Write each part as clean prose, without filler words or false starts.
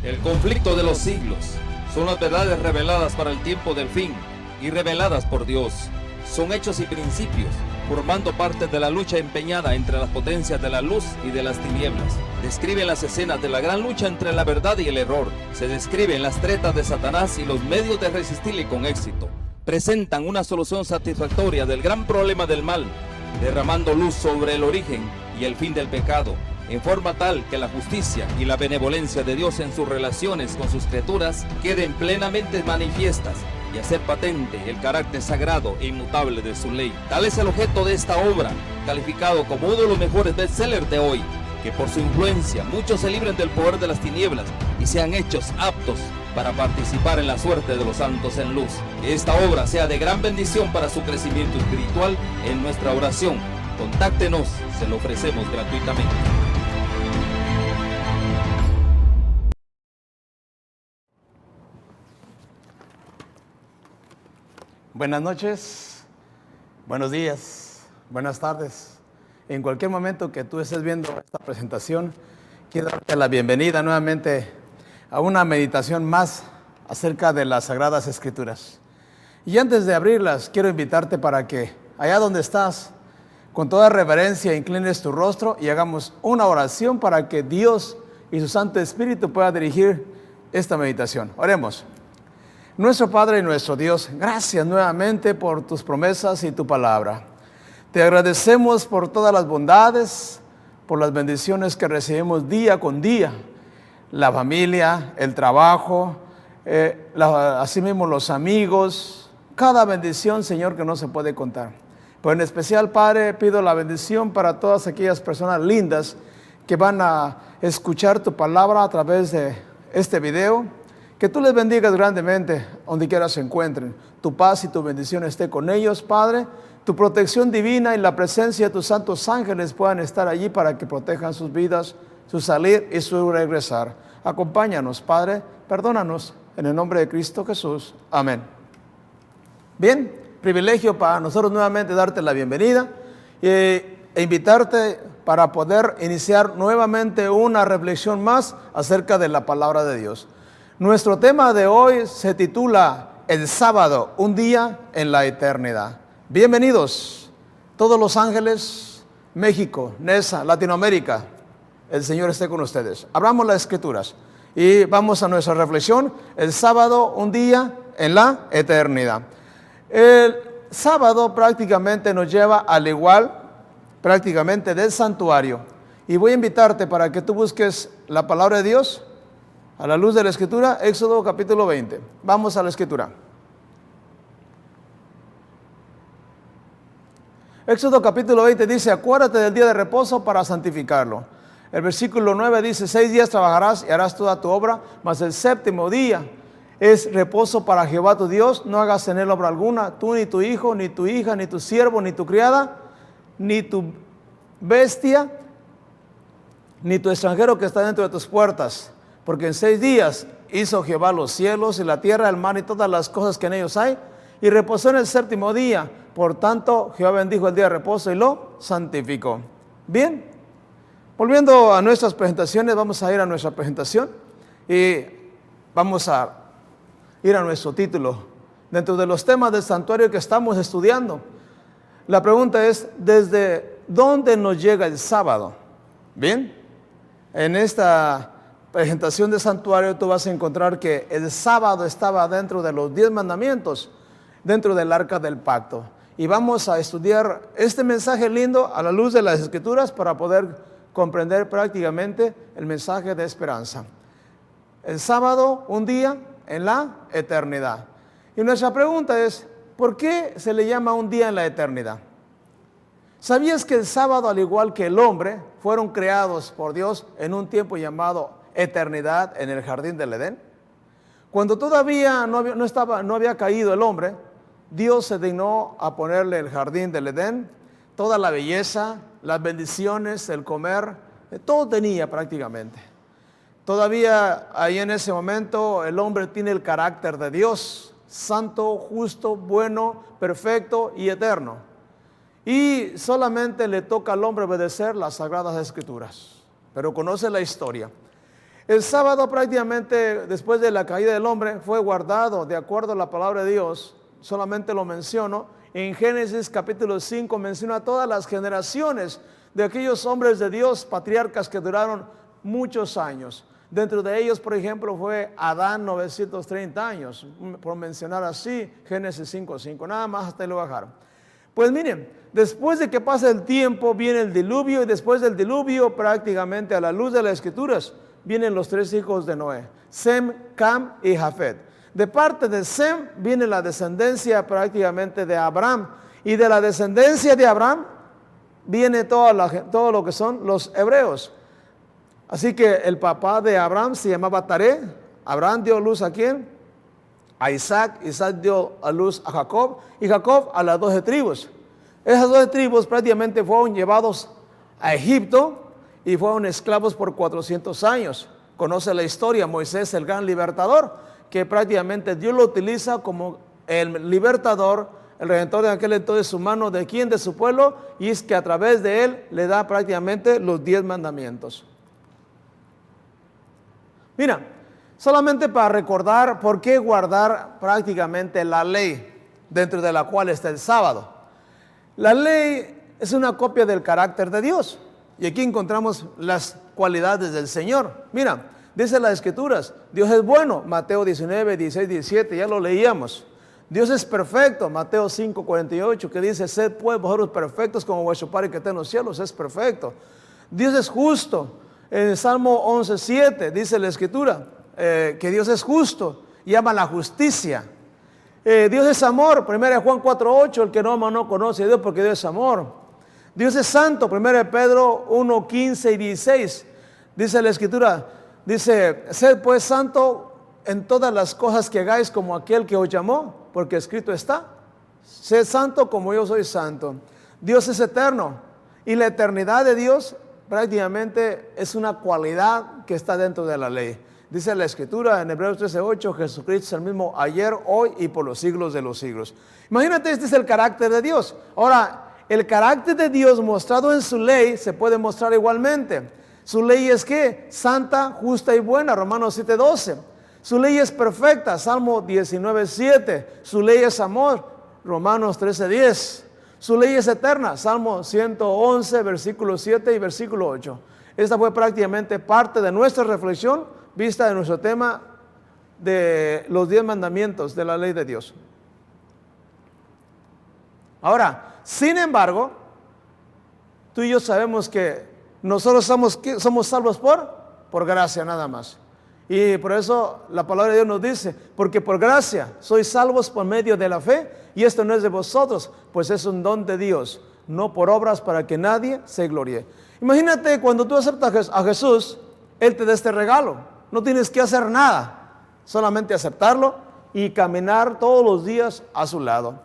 El conflicto de los siglos son las verdades reveladas para el tiempo del fin y reveladas por Dios. Son hechos y principios, formando parte de la lucha empeñada entre las potencias de la luz y de las tinieblas. Describen las escenas de la gran lucha entre la verdad y el error. Se describen las tretas de Satanás y los medios de resistirle con éxito. Presentan una solución satisfactoria del gran problema del mal, derramando luz sobre el origen y el fin del pecado, en forma tal que la justicia y la benevolencia de Dios en sus relaciones con sus criaturas queden plenamente manifiestas y hacer patente el carácter sagrado e inmutable de su ley. Tal es el objeto de esta obra, calificado como uno de los mejores bestsellers de hoy, que por su influencia muchos se libren del poder de las tinieblas y sean hechos aptos para participar en la suerte de los santos en luz. Que esta obra sea de gran bendición para su crecimiento espiritual en nuestra oración. Contáctenos, se lo ofrecemos gratuitamente. Buenas noches, buenos días, buenas tardes. En cualquier momento que tú estés viendo esta presentación, quiero darte la bienvenida nuevamente a una meditación más acerca de las Sagradas Escrituras. Y antes de abrirlas, quiero invitarte para que allá donde estás, con toda reverencia, inclines tu rostro y hagamos una oración para que Dios y su Santo Espíritu pueda dirigir esta meditación. Oremos. Nuestro Padre y nuestro Dios, gracias nuevamente por tus promesas y tu palabra. Te agradecemos por todas las bondades, por las bendiciones que recibimos día con día. La familia, el trabajo, asimismo los amigos, cada bendición, Señor, que no se puede contar. Pero en especial, Padre, pido la bendición para todas aquellas personas lindas que van a escuchar tu palabra a través de este video. Que tú les bendigas grandemente donde quiera se encuentren. Tu paz y tu bendición esté con ellos, Padre. Tu protección divina y la presencia de tus santos ángeles puedan estar allí para que protejan sus vidas, su salir y su regresar. Acompáñanos, Padre. Perdónanos en el nombre de Cristo Jesús. Amén. Bien, privilegio para nosotros nuevamente darte la bienvenida e invitarte para poder iniciar nuevamente una reflexión más acerca de la palabra de Dios. Nuestro tema de hoy se titula El sábado, un día en la eternidad. Bienvenidos, todos los ángeles, México, NESA, Latinoamérica. El Señor esté con ustedes. Abramos las Escrituras y vamos a nuestra reflexión. El sábado, un día en la eternidad. El sábado prácticamente nos lleva al igual, prácticamente del santuario. Y voy a invitarte para que tú busques la palabra de Dios a la luz de la Escritura, Éxodo capítulo 20. Vamos a la Escritura. Éxodo capítulo 20 dice, acuérdate del día de reposo para santificarlo. El versículo 9 dice, 6 días trabajarás y harás toda tu obra, mas el séptimo día es reposo para Jehová tu Dios. No hagas en él obra alguna, tú ni tu hijo, ni tu hija, ni tu siervo, ni tu criada, ni tu bestia, ni tu extranjero que está dentro de tus puertas. Porque en 6 días hizo Jehová los cielos y la tierra, el mar y todas las cosas que en ellos hay, y reposó en el séptimo día. Por tanto, Jehová bendijo el día de reposo y lo santificó. Bien, volviendo a nuestras presentaciones, vamos a ir a nuestra presentación y vamos a ir a nuestro título. Dentro de los temas del santuario que estamos estudiando, la pregunta es, ¿desde dónde nos llega el sábado? Bien, en esta presentación de santuario tú vas a encontrar que el sábado estaba dentro de los 10 mandamientos, dentro del arca del pacto. Y vamos a estudiar este mensaje lindo a la luz de las Escrituras para poder comprender prácticamente el mensaje de esperanza. El sábado, un día en la eternidad. Y nuestra pregunta es, ¿por qué se le llama un día en la eternidad? ¿Sabías que el sábado, al igual que el hombre, fueron creados por Dios en un tiempo llamado eternidad en el jardín del Edén? Cuando todavía no había caído el hombre, Dios se dignó a ponerle el jardín del Edén, toda la belleza, las bendiciones, el comer, todo tenía prácticamente. Todavía ahí en ese momento el hombre tiene el carácter de Dios, santo, justo, bueno, perfecto y eterno. Y solamente le toca al hombre obedecer las Sagradas Escrituras. Pero conoce la historia. El sábado prácticamente después de la caída del hombre fue guardado de acuerdo a la palabra de Dios. Solamente lo menciono. En Génesis capítulo 5 menciona a todas las generaciones de aquellos hombres de Dios, patriarcas que duraron muchos años. Dentro de ellos, por ejemplo, fue Adán 930 años, por mencionar así, Génesis 5:5, nada más hasta ahí lo bajaron. Pues miren, después de que pasa el tiempo, viene el diluvio, y después del diluvio, prácticamente a la luz de las Escrituras, vienen los 3 hijos de Noé, Sem, Cam y Jafet. De parte de Sem viene la descendencia prácticamente de Abraham, y de la descendencia de Abraham viene todo lo que son los hebreos. Así que el papá de Abraham se llamaba Taré. Abraham dio luz a ¿quién? A Isaac. Isaac dio a luz a Jacob, y Jacob a las 12 tribus. Esas 12 tribus prácticamente fueron llevados a Egipto y fueron esclavos por 400 años. Conoce la historia, Moisés, el gran libertador, que prácticamente Dios lo utiliza como el libertador, el redentor de aquel entonces humano, ¿de quién? De su pueblo, y es que a través de él le da prácticamente los 10 mandamientos. Mira, solamente para recordar por qué guardar prácticamente la ley dentro de la cual está el sábado. La ley es una copia del carácter de Dios, y aquí encontramos las cualidades del Señor. Mira, dice las Escrituras, Dios es bueno, Mateo 19, 16, 17, ya lo leíamos. Dios es perfecto, Mateo 5, 48, que dice, sed pues vosotros perfectos como vuestro Padre que está en los cielos es perfecto. Dios es justo, en el Salmo 11, 7 dice la Escritura, que Dios es justo y ama la justicia. Dios es amor, 1 Juan 4, 8, el que no ama no conoce a Dios porque Dios es amor. Dios es santo, 1 Pedro 1, 15 y 16, dice la Escritura, dice, sed pues santo en todas las cosas que hagáis como aquel que os llamó, porque escrito está, sed santo como yo soy santo. Dios es eterno, y la eternidad de Dios prácticamente es una cualidad que está dentro de la ley. Dice la Escritura en Hebreos 13:8, Jesucristo es el mismo ayer, hoy y por los siglos de los siglos. Imagínate, este es el carácter de Dios. Ahora, el carácter de Dios mostrado en su ley se puede mostrar igualmente. Su ley es ¿qué? Santa, justa y buena, Romanos 7:12. Su ley es perfecta, Salmo 19:7. Su ley es amor, Romanos 13:10. Su ley es eterna, Salmo 111, versículo 7 y versículo 8. Esta fue prácticamente parte de nuestra reflexión, vista de nuestro tema de los 10 mandamientos de la ley de Dios. Ahora, sin embargo, tú y yo sabemos que nosotros somos salvos por gracia nada más. Y por eso la palabra de Dios nos dice, porque por gracia sois salvos por medio de la fe, y esto no es de vosotros, pues es un don de Dios, no por obras para que nadie se gloríe. Imagínate cuando tú aceptas a Jesús, Él te da este regalo, no tienes que hacer nada, solamente aceptarlo y caminar todos los días a su lado.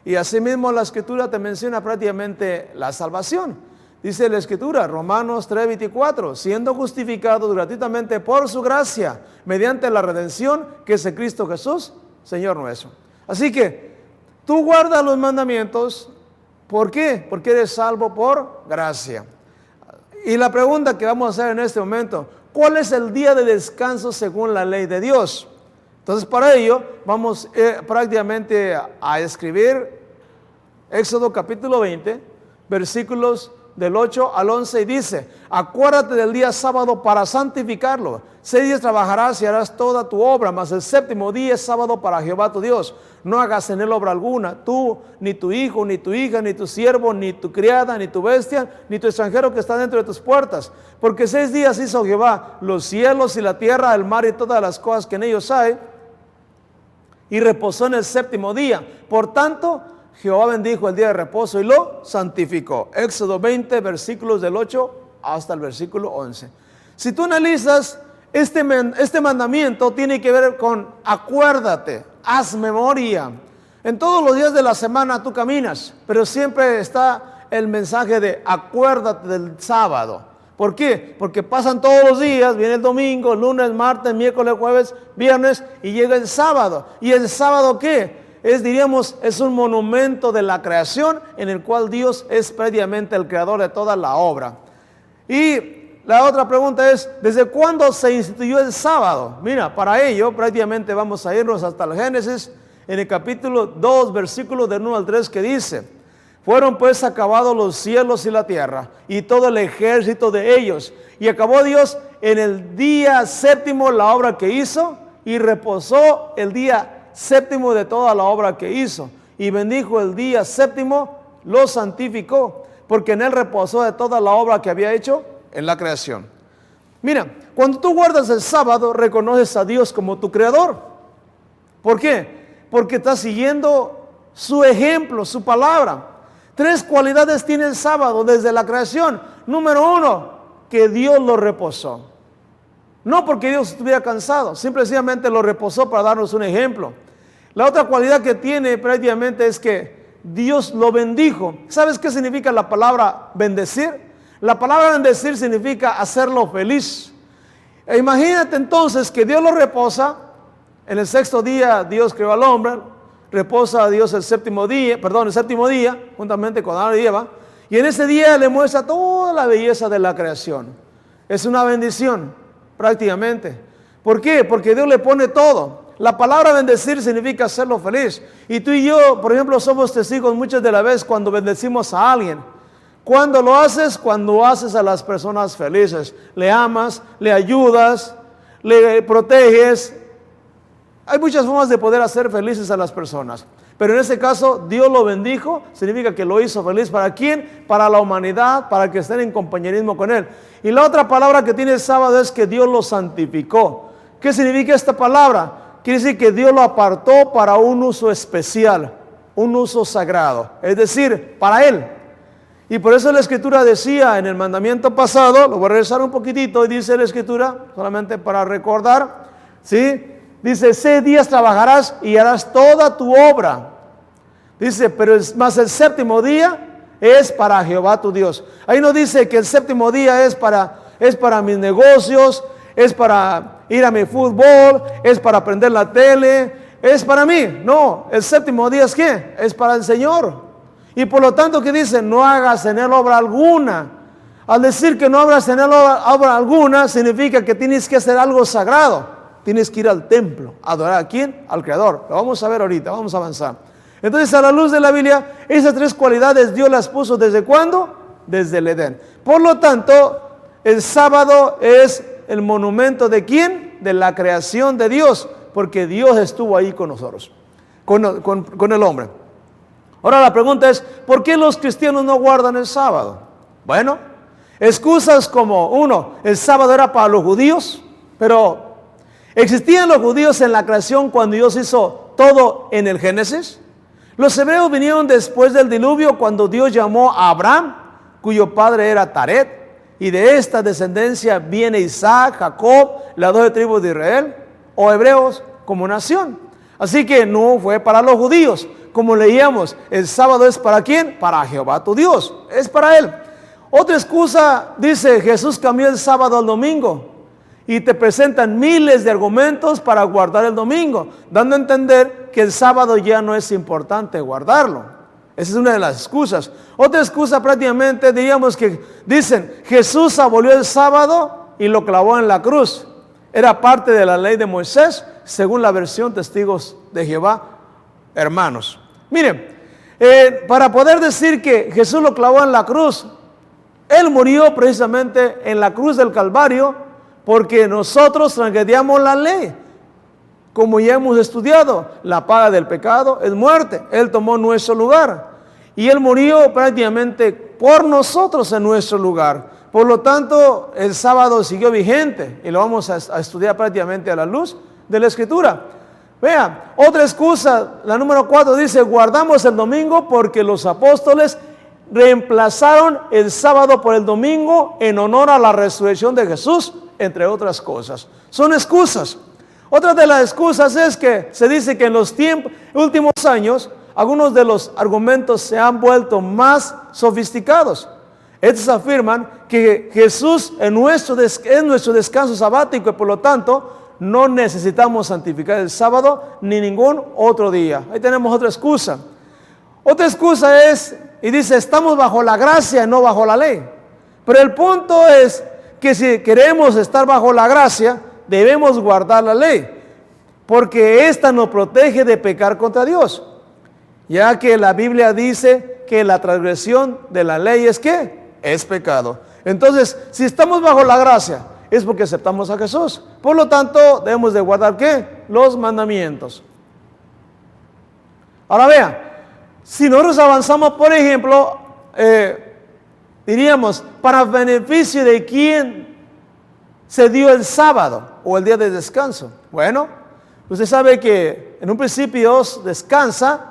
Y asimismo la Escritura te menciona prácticamente la salvación. Dice la Escritura, Romanos 3:24, siendo justificados gratuitamente por su gracia, mediante la redención que es en Cristo Jesús, Señor nuestro. Así que tú guardas los mandamientos, ¿por qué? Porque eres salvo por gracia. Y la pregunta que vamos a hacer en este momento, ¿cuál es el día de descanso según la ley de Dios? Entonces para ello vamos prácticamente a escribir Éxodo capítulo 20, versículos del 8 al 11, y dice, acuérdate del día sábado para santificarlo. 6 días trabajarás y harás toda tu obra, mas el séptimo día es sábado para Jehová tu Dios. No hagas en él obra alguna, tú, ni tu hijo, ni tu hija, ni tu siervo, ni tu criada, ni tu bestia, ni tu extranjero que está dentro de tus puertas. Porque 6 días hizo Jehová los cielos y la tierra, el mar y todas las cosas que en ellos hay, y reposó en el séptimo día. Por tanto, Jehová bendijo el día de reposo y lo santificó. Éxodo 20, versículos del 8 hasta el versículo 11. Si tú analizas, este mandamiento tiene que ver con acuérdate, haz memoria. En todos los días de la semana tú caminas, pero siempre está el mensaje de acuérdate del sábado. ¿Por qué? Porque pasan todos los días, viene el domingo, lunes, martes, miércoles, jueves, viernes y llega el sábado. ¿Y el sábado qué? Es un monumento de la creación en el cual Dios es previamente el creador de toda la obra. Y la otra pregunta es, ¿desde cuándo se instituyó el sábado? Mira, para ello prácticamente vamos a irnos hasta el Génesis, en el capítulo 2, versículo del 1 al 3, que dice: fueron pues acabados los cielos y la tierra, y todo el ejército de ellos. Y acabó Dios en el día séptimo la obra que hizo, y reposó el día séptimo de toda la obra que hizo. Y bendijo el día séptimo, lo santificó, porque en él reposó de toda la obra que había hecho en la creación. Mira, cuando tú guardas el sábado, reconoces a Dios como tu creador. ¿Por qué? Porque estás siguiendo su ejemplo, su palabra. 3 cualidades tiene el sábado desde la creación. Número 1, que Dios lo reposó. No porque Dios estuviera cansado, simplemente lo reposó para darnos un ejemplo. La otra cualidad que tiene prácticamente es que Dios lo bendijo. ¿Sabes qué significa la palabra bendecir? La palabra bendecir significa hacerlo feliz. E imagínate entonces que Dios lo reposa. En el 6º día Dios creó al hombre. Reposa a Dios el séptimo día, juntamente con Adán y Eva. Y en ese día le muestra toda la belleza de la creación. Es una bendición, prácticamente. ¿Por qué? Porque Dios le pone todo. La palabra bendecir significa hacerlo feliz. Y tú y yo, por ejemplo, somos testigos muchas de las veces cuando bendecimos a alguien. ¿Cuándo lo haces? Cuando haces a las personas felices. Le amas, le ayudas, le proteges. Hay muchas formas de poder hacer felices a las personas. Pero en este caso, Dios lo bendijo, significa que lo hizo feliz. ¿Para quién? Para la humanidad, para que estén en compañerismo con Él. Y la otra palabra que tiene el sábado es que Dios lo santificó. ¿Qué significa esta palabra? Quiere decir que Dios lo apartó para un uso especial, un uso sagrado. Es decir, para Él. Y por eso la Escritura decía en el mandamiento pasado, lo voy a regresar un poquitito, y dice la Escritura, solamente para recordar, ¿sí? Dice, 6 días trabajarás y harás toda tu obra. Dice, pero más el séptimo día es para Jehová tu Dios. Ahí no dice que el séptimo día es para mis negocios, es para ir a mi fútbol, es para prender la tele, es para mí. No, el séptimo día es ¿qué? Es para el Señor. Y por lo tanto, ¿qué dice? No hagas en él obra alguna. Al decir que no hagas en él obra alguna, significa que tienes que hacer algo sagrado. Tienes que ir al templo, a adorar a ¿quién? Al Creador. Lo vamos a ver ahorita, vamos a avanzar. Entonces, a la luz de la Biblia, esas 3 cualidades Dios las puso ¿desde cuándo? Desde el Edén. Por lo tanto, el sábado es el monumento ¿de quién? De la creación de Dios, porque Dios estuvo ahí con nosotros, con el hombre. Ahora la pregunta es, ¿por qué los cristianos no guardan el sábado? Bueno, excusas como, 1, el sábado era para los judíos, pero ¿existían los judíos en la creación cuando Dios hizo todo en el Génesis? Los hebreos vinieron después del diluvio cuando Dios llamó a Abraham, cuyo padre era Taret, y de esta descendencia viene Isaac, Jacob, las 12 tribus de Israel, o hebreos como nación. Así que no fue para los judíos. Como leíamos, el sábado es ¿para quién? Para Jehová tu Dios, es para Él. Otra excusa dice, Jesús cambió el sábado al domingo. Y te presentan miles de argumentos para guardar el domingo, dando a entender que el sábado ya no es importante guardarlo. Esa es una de las excusas. Otra excusa prácticamente diríamos que dicen, Jesús abolió el sábado y lo clavó en la cruz. Era parte de la ley de Moisés, según la versión Testigos de Jehová, hermanos. Miren, para poder decir que Jesús lo clavó en la cruz, Él murió precisamente en la cruz del Calvario, porque nosotros transgredíamos la ley. Como ya hemos estudiado, la paga del pecado es muerte. Él tomó nuestro lugar. Y Él murió prácticamente por nosotros en nuestro lugar. Por lo tanto, el sábado siguió vigente. Y lo vamos a estudiar prácticamente a la luz de la Escritura. Vean, otra excusa, la número 4 dice, guardamos el domingo porque los apóstoles reemplazaron el sábado por el domingo en honor a la resurrección de Jesús, entre otras cosas. Son excusas. Otra de las excusas es que se dice que en los últimos años, algunos de los argumentos se han vuelto más sofisticados. Estos afirman que Jesús es nuestro descanso sabático y por lo tanto no necesitamos santificar el sábado ni ningún otro día. Ahí tenemos otra excusa. Otra excusa es, y dice, estamos bajo la gracia, no bajo la ley. Pero el punto es que si queremos estar bajo la gracia, debemos guardar la ley, porque ésta nos protege de pecar contra Dios, ya que la Biblia dice que la transgresión de la ley es ¿qué? Es pecado. Entonces, si estamos bajo la gracia, es porque aceptamos a Jesús. Por lo tanto, debemos de guardar ¿qué? Los mandamientos. Ahora vean, si nosotros avanzamos, por ejemplo, diríamos, para beneficio de quién se dio el sábado o el día de descanso. Bueno, usted sabe que en un principio Dios descansa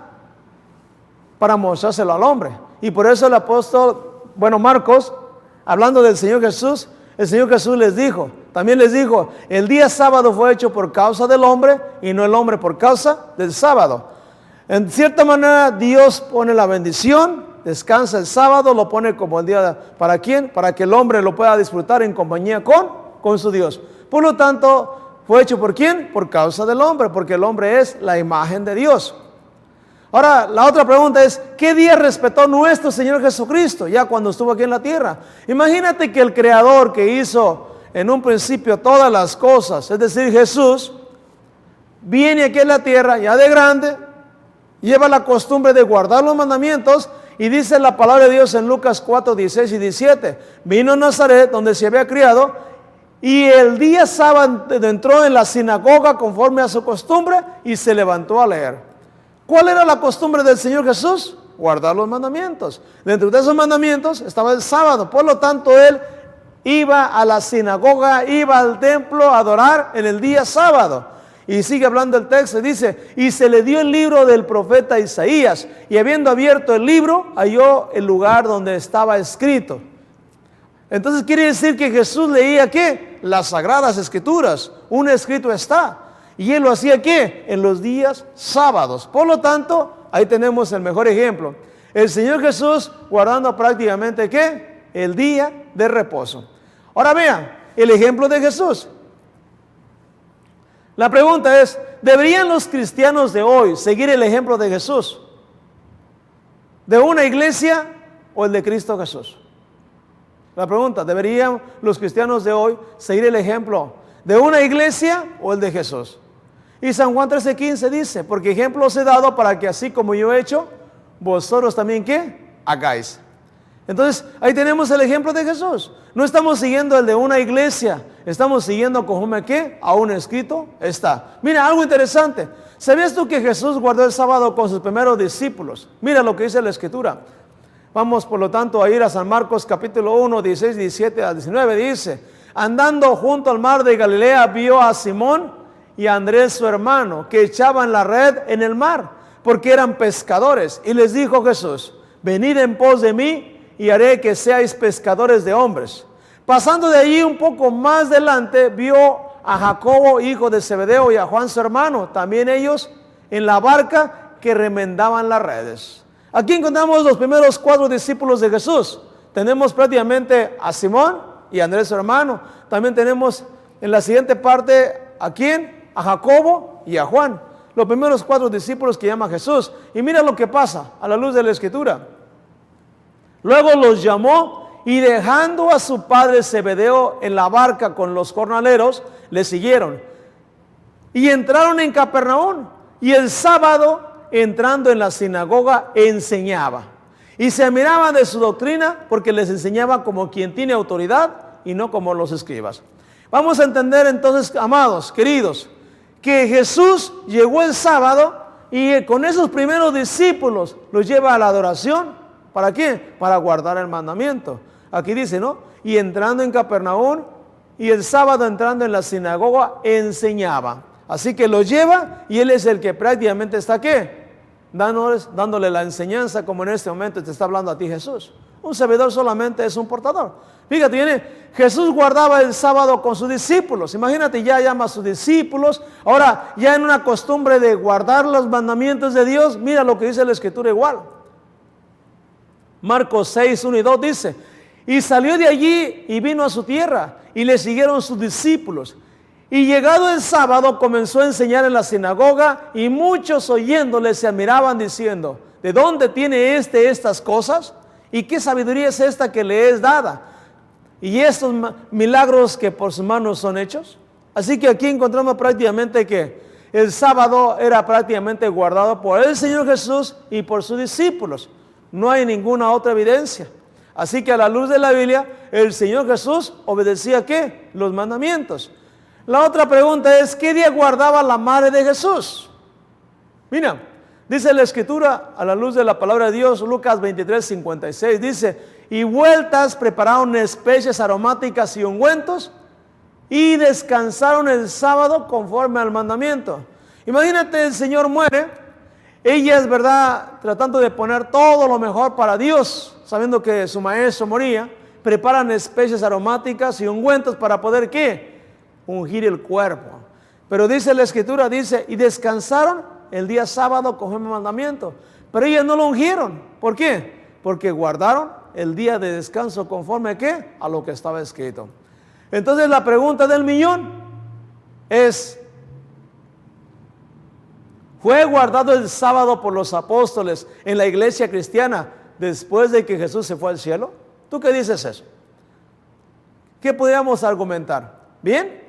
para mostrárselo al hombre. Y por eso el apóstol, Marcos, hablando del Señor Jesús, el Señor Jesús también les dijo, el día sábado fue hecho por causa del hombre y no el hombre por causa del sábado. En cierta manera Dios pone la bendición, descansa el sábado, lo pone como el día, ¿para quién? Para que el hombre lo pueda disfrutar en compañía con su Dios. Por lo tanto, ¿fue hecho por quién? Por causa del hombre, porque el hombre es la imagen de Dios. Ahora, la otra pregunta es, ¿qué día respetó nuestro Señor Jesucristo ya cuando estuvo aquí en la tierra? Imagínate que el Creador que hizo en un principio todas las cosas, es decir, Jesús, viene aquí en la tierra ya de grande, lleva la costumbre de guardar los mandamientos y dice la palabra de Dios en Lucas 4, 16 y 17. Vino a Nazaret, donde se había criado, y el día sábado entró en la sinagoga conforme a su costumbre y se levantó a leer. ¿Cuál era la costumbre del Señor Jesús? Guardar los mandamientos. Dentro de esos mandamientos estaba el sábado. Por lo tanto, Él iba a la sinagoga, iba al templo a adorar en el día sábado. Y sigue hablando el texto, dice, y se le dio el libro del profeta Isaías, y habiendo abierto el libro, halló el lugar donde estaba escrito. Entonces quiere decir que Jesús leía ¿qué? Las sagradas escrituras, un escrito está. Y él lo hacía ¿qué? En los días sábados. Por lo tanto, ahí tenemos el mejor ejemplo. El Señor Jesús guardando prácticamente ¿qué? El día de reposo. Ahora vean, el ejemplo de Jesús. La pregunta es, ¿deberían los cristianos de hoy seguir el ejemplo de Jesús? ¿De una iglesia o el de Cristo Jesús? La pregunta, ¿deberían los cristianos de hoy seguir el ejemplo de una iglesia o el de Jesús? Y San Juan 13:15 dice, porque ejemplo os he dado para que así como yo he hecho, vosotros también ¿qué? Hagáis. Entonces, ahí tenemos el ejemplo de Jesús. No estamos siguiendo el de una iglesia, estamos siguiendo conforme ¿qué? A un escrito está. Mira, algo interesante. ¿Sabías tú que Jesús guardó el sábado con sus primeros discípulos? Mira lo que dice la Escritura. Vamos, por lo tanto, a ir a San Marcos capítulo 1, 16, 17 a 19. Dice, andando junto al mar de Galilea, vio a Simón y a Andrés su hermano, que echaban la red en el mar, porque eran pescadores. Y les dijo Jesús, venid en pos de mí, y haré que seáis pescadores de hombres. Pasando de allí un poco más adelante, vio a Jacobo, hijo de Zebedeo, y a Juan su hermano, también ellos en la barca que remendaban las redes. Aquí encontramos los primeros 4 discípulos de Jesús. Tenemos prácticamente a Simón y a Andrés su hermano. También tenemos en la siguiente parte, ¿a quién? A Jacobo y a Juan. Los primeros 4 discípulos que llama Jesús. Y mira lo que pasa a la luz de la Escritura. Luego los llamó y dejando a su padre Zebedeo en la barca con los jornaleros, le siguieron. Y entraron en Capernaum. Y el sábado, entrando en la sinagoga, enseñaba. Y se admiraban de su doctrina porque les enseñaba como quien tiene autoridad y no como los escribas. Vamos a entender entonces, amados, queridos, que Jesús llegó el sábado y con esos primeros discípulos los lleva a la adoración. ¿Para qué? Para guardar el mandamiento. Aquí dice, ¿no? Y entrando en Capernaum, y el sábado entrando en la sinagoga, enseñaba. Así que lo lleva, y él es el que prácticamente está, ¿qué? Dándole la enseñanza, como en este momento te está hablando a ti Jesús. Un servidor solamente es un portador. Fíjate, Jesús guardaba el sábado con sus discípulos. Imagínate, ya llama a sus discípulos. Ahora, ya en una costumbre de guardar los mandamientos de Dios, mira lo que dice la Escritura igual. Marcos 6, 1 y 2 dice, y salió de allí y vino a su tierra, y le siguieron sus discípulos. Y llegado el sábado comenzó a enseñar en la sinagoga, y muchos oyéndole se admiraban diciendo, ¿de dónde tiene estas cosas? ¿Y qué sabiduría es esta que le es dada? y estos milagros que por sus manos son hechos. Así que aquí encontramos prácticamente que el sábado era prácticamente guardado por el Señor Jesús y por sus discípulos. No hay ninguna otra evidencia. Así que a la luz de la Biblia, el Señor Jesús obedecía ¿qué? Los mandamientos. La otra pregunta es, ¿qué día guardaba la madre de Jesús? Mira, dice la Escritura, a la luz de la palabra de Dios, Lucas 23, 56, dice, y vueltas prepararon especies aromáticas y ungüentos, y descansaron el sábado conforme al mandamiento. Imagínate, el Señor muere, ella es verdad, tratando de poner todo lo mejor para Dios, sabiendo que su maestro moría, preparan especies aromáticas y ungüentos para poder ¿qué? Ungir el cuerpo. Pero dice la Escritura, dice, y descansaron el día sábado conforme al mandamiento. Pero ellas no lo ungieron. ¿Por qué? Porque guardaron el día de descanso conforme ¿a qué? A lo que estaba escrito. Entonces la pregunta del millón es, ¿fue guardado el sábado por los apóstoles en la iglesia cristiana después de que Jesús se fue al cielo? ¿Tú qué dices eso? ¿Qué podríamos argumentar? Bien,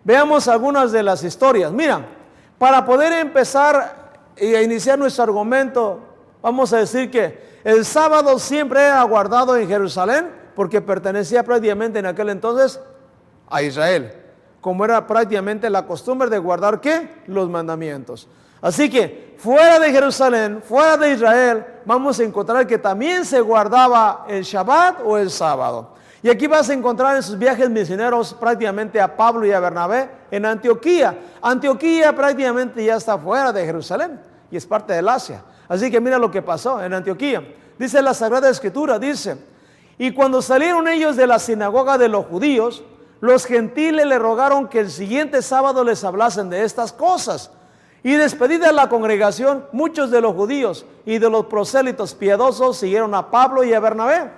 veamos algunas de las historias. Mira, para poder empezar y iniciar nuestro argumento, vamos a decir que el sábado siempre era guardado en Jerusalén porque pertenecía prácticamente en aquel entonces a Israel, como era prácticamente la costumbre de guardar ¿qué? Los mandamientos. Así que fuera de Jerusalén, fuera de Israel, vamos a encontrar que también se guardaba el Shabbat o el sábado. Y aquí vas a encontrar en sus viajes misioneros prácticamente a Pablo y a Bernabé en Antioquía. Antioquía prácticamente ya está fuera de Jerusalén y es parte del Asia. Así que mira lo que pasó en Antioquía. Dice la Sagrada Escritura, dice, y cuando salieron ellos de la sinagoga de los judíos, los gentiles le rogaron que el siguiente sábado les hablasen de estas cosas. Y despedida la congregación, muchos de los judíos y de los prosélitos piadosos siguieron a Pablo y a Bernabé,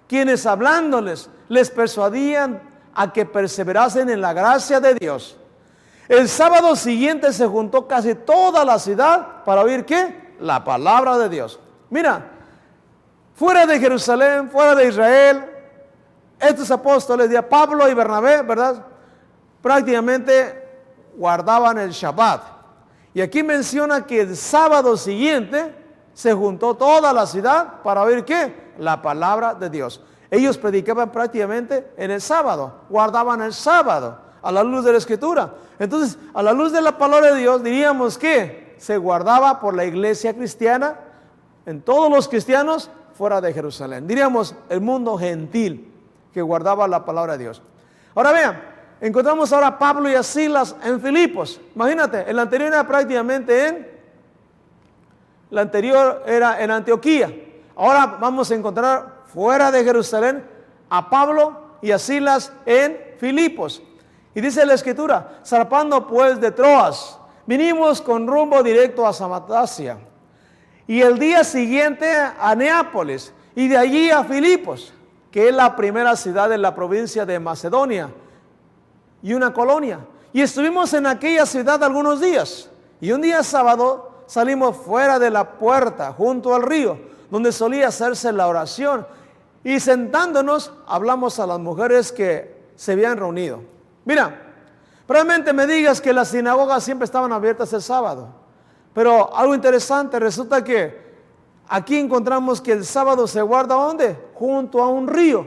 quienes hablándoles les persuadían a que perseverasen en la gracia de Dios. El sábado siguiente se juntó casi toda la ciudad para oír ¿qué? La palabra de Dios. Mira, fuera de Jerusalén, fuera de Israel, estos apóstoles de Pablo y Bernabé, ¿verdad? Prácticamente guardaban el Shabbat. Y aquí menciona que el sábado siguiente se juntó toda la ciudad para oír ¿qué? La palabra de Dios. Ellos predicaban prácticamente en el sábado, guardaban el sábado a la luz de la Escritura. Entonces, a la luz de la palabra de Dios, diríamos que se guardaba por la iglesia cristiana, en todos los cristianos fuera de Jerusalén. Diríamos el mundo gentil que guardaba la palabra de Dios. Ahora vean, encontramos ahora a Pablo y a Silas en Filipos. Imagínate, el anterior era prácticamente en Antioquía. Ahora vamos a encontrar fuera de Jerusalén a Pablo y a Silas en Filipos. Y dice la Escritura, zarpando pues de Troas, vinimos con rumbo directo a Samotracia. Y el día siguiente a Neápolis y de allí a Filipos, que es la primera ciudad de la provincia de Macedonia y una colonia. Y estuvimos en aquella ciudad algunos días. Y un día sábado salimos fuera de la puerta, junto al río, donde solía hacerse la oración. Y sentándonos, hablamos a las mujeres que se habían reunido. Mira, probablemente me digas que las sinagogas siempre estaban abiertas el sábado. Pero algo interesante, resulta que aquí encontramos que el sábado se guarda ¿dónde? Junto a un río.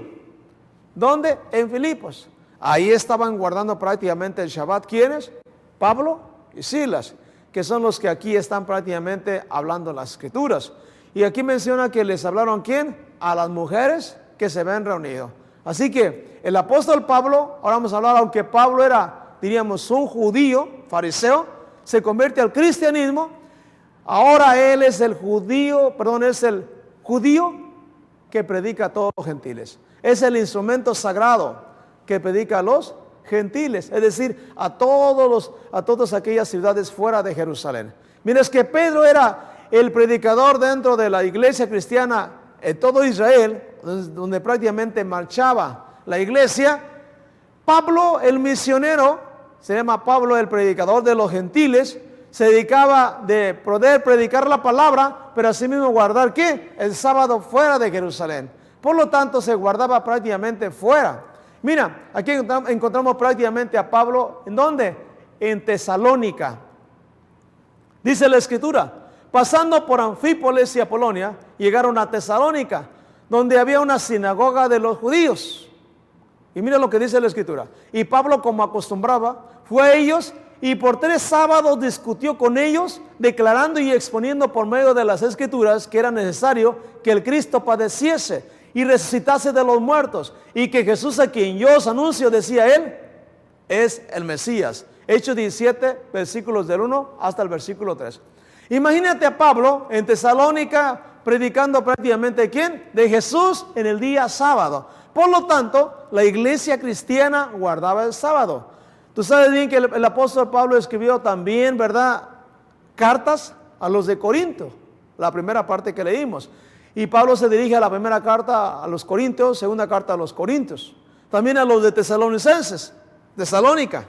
¿Dónde? En Filipos. Ahí estaban guardando prácticamente el Shabbat. ¿Quiénes? Pablo y Silas, que son los que aquí están prácticamente hablando las Escrituras. Y aquí menciona que les hablaron ¿quién? A las mujeres que se habían reunido. Así que el apóstol Pablo, ahora vamos a hablar, aunque Pablo era, diríamos, un judío, fariseo, se convierte al cristianismo. Ahora él es el judío que predica a todos los gentiles. Es el instrumento sagrado que predica a los gentiles, es decir, a todas aquellas ciudades fuera de Jerusalén. Mira, es que Pedro era el predicador dentro de la iglesia cristiana en todo Israel, donde prácticamente marchaba la iglesia. Pablo, el misionero, se llama Pablo el predicador de los gentiles, se dedicaba de poder predicar la palabra, pero asimismo guardar ¿qué? El sábado fuera de Jerusalén. Por lo tanto, se guardaba prácticamente fuera. Mira, aquí encontramos prácticamente a Pablo, ¿en dónde? En Tesalónica. Dice la Escritura, pasando por Anfípolis y Apolonia, llegaron a Tesalónica, donde había una sinagoga de los judíos. Y mira lo que dice la Escritura. Y Pablo, como acostumbraba, fue a ellos y por 3 sábados discutió con ellos, declarando y exponiendo por medio de las Escrituras que era necesario que el Cristo padeciese y resucitase de los muertos, y que Jesús, a quien yo os anuncio, decía él, es el Mesías. Hechos 17, versículos del 1 hasta el versículo 3. Imagínate a Pablo en Tesalónica predicando prácticamente ¿de quién? De Jesús en el día sábado. Por lo tanto, la iglesia cristiana guardaba el sábado. Tú sabes bien que el apóstol Pablo escribió también, ¿verdad?, cartas a los de Corinto, la primera parte que leímos. Y Pablo se dirige a la primera carta a los Corintios, segunda carta a los Corintios. También a los de Tesalónica.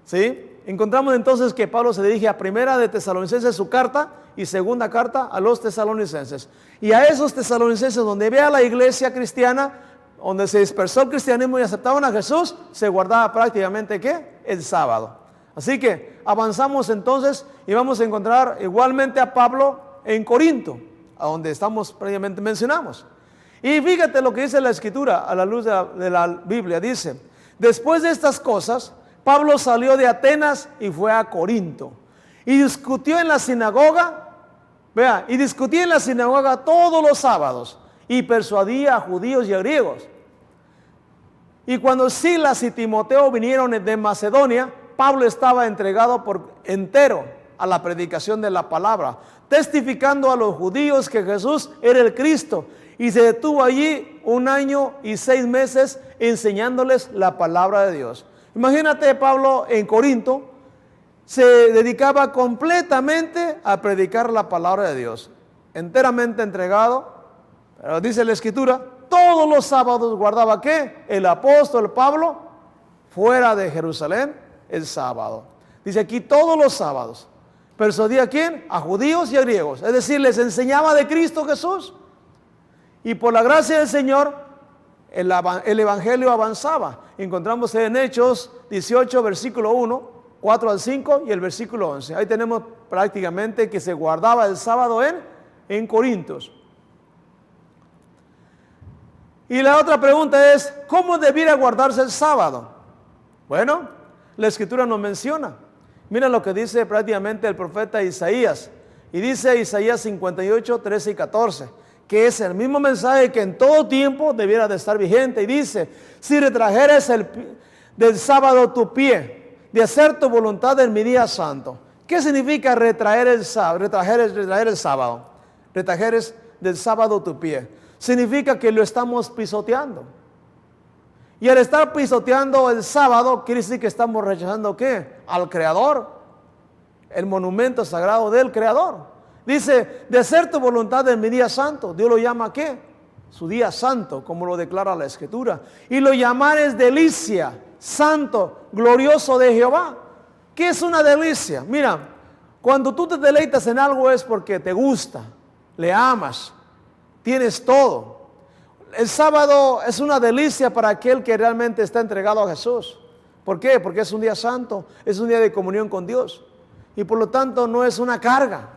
¿Sí? Encontramos entonces que Pablo se dirige a primera de Tesalonicenses su carta y segunda carta a los tesalonicenses. Y a esos tesalonicenses donde vea la iglesia cristiana, donde se dispersó el cristianismo y aceptaban a Jesús, se guardaba prácticamente ¿qué? El sábado. Así que avanzamos entonces y vamos a encontrar igualmente a Pablo en Corinto, a donde estamos previamente mencionamos. Y fíjate lo que dice la Escritura a la luz de la Biblia. Dice, después de estas cosas, Pablo salió de Atenas y fue a Corinto. Y discutió en la sinagoga, todos los sábados y persuadía a judíos y a griegos. Y cuando Silas y Timoteo vinieron de Macedonia, Pablo estaba entregado por entero a la predicación de la palabra, testificando a los judíos que Jesús era el Cristo, y se detuvo allí 1 año y 6 meses enseñándoles la palabra de Dios. Imagínate, Pablo en Corinto se dedicaba completamente a predicar la palabra de Dios, enteramente entregado. Pero dice la Escritura, todos los sábados guardaba ¿qué? El apóstol Pablo fuera de Jerusalén el sábado. Dice aquí todos los sábados. ¿Persuadía a quién? A judíos y a griegos. Es decir, les enseñaba de Cristo Jesús. Y por la gracia del Señor, el evangelio avanzaba. Encontramos en Hechos 18, versículo 1, 4 al 5 y el versículo 11. Ahí tenemos prácticamente que se guardaba el sábado en Corintios. Y la otra pregunta es, ¿cómo debiera guardarse el sábado? Bueno, la Escritura nos menciona. Mira lo que dice prácticamente el profeta Isaías. Y dice Isaías 58, 13 y 14, que es el mismo mensaje que en todo tiempo debiera de estar vigente. Y dice, si retrajeres del sábado tu pie, de hacer tu voluntad en mi día santo. ¿Qué significa retraer el sábado? Retraer el sábado. Retrajeres del sábado tu pie. Significa que lo estamos pisoteando. Y al estar pisoteando el sábado, quiere decir que estamos rechazando ¿qué? Al Creador, el monumento sagrado del Creador. Dice, de hacer tu voluntad en mi día santo. Dios lo llama ¿qué? Su día santo, como lo declara la Escritura. Y lo llamares delicia, santo, glorioso de Jehová. ¿Qué es una delicia? Mira, cuando tú te deleitas en algo es porque te gusta, le amas, tienes todo. El sábado es una delicia para aquel que realmente está entregado a Jesús. ¿Por qué? Porque es un día santo, es un día de comunión con Dios. Y por lo tanto no es una carga.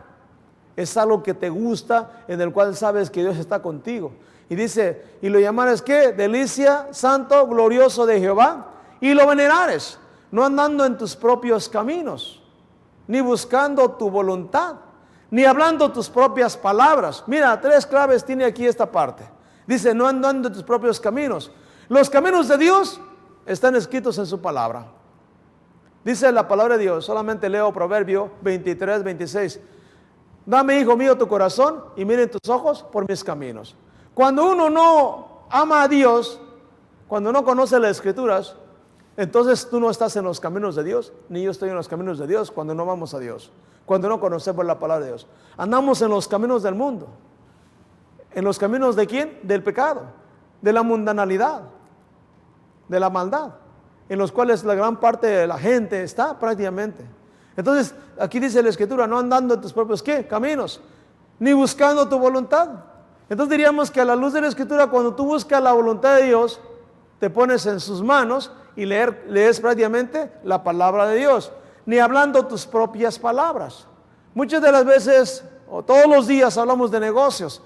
Es algo que te gusta, en el cual sabes que Dios está contigo. Y dice, y lo llamares ¿qué? Delicia, santo, glorioso de Jehová. Y lo venerares, no andando en tus propios caminos, ni buscando tu voluntad, ni hablando tus propias palabras. Mira, 3 claves tiene aquí esta parte. Dice, no andando en tus propios caminos. Los caminos de Dios están escritos en su palabra. Dice la palabra de Dios, solamente leo Proverbio 23, 26. Dame, hijo mío, tu corazón y miren tus ojos por mis caminos. Cuando uno no ama a Dios, cuando no conoce las Escrituras, entonces tú no estás en los caminos de Dios, ni yo estoy en los caminos de Dios cuando no vamos a Dios, cuando no conocemos la palabra de Dios. Andamos en los caminos del mundo. ¿En los caminos de quién? Del pecado, de la mundanalidad, de la maldad, en los cuales la gran parte de la gente está prácticamente. Entonces, aquí dice la Escritura, no andando en tus propios ¿qué? Caminos, ni buscando tu voluntad. Entonces diríamos que a la luz de la Escritura, cuando tú buscas la voluntad de Dios, te pones en sus manos y lees prácticamente la palabra de Dios, ni hablando tus propias palabras. Muchas de las veces, o todos los días, hablamos de negocios.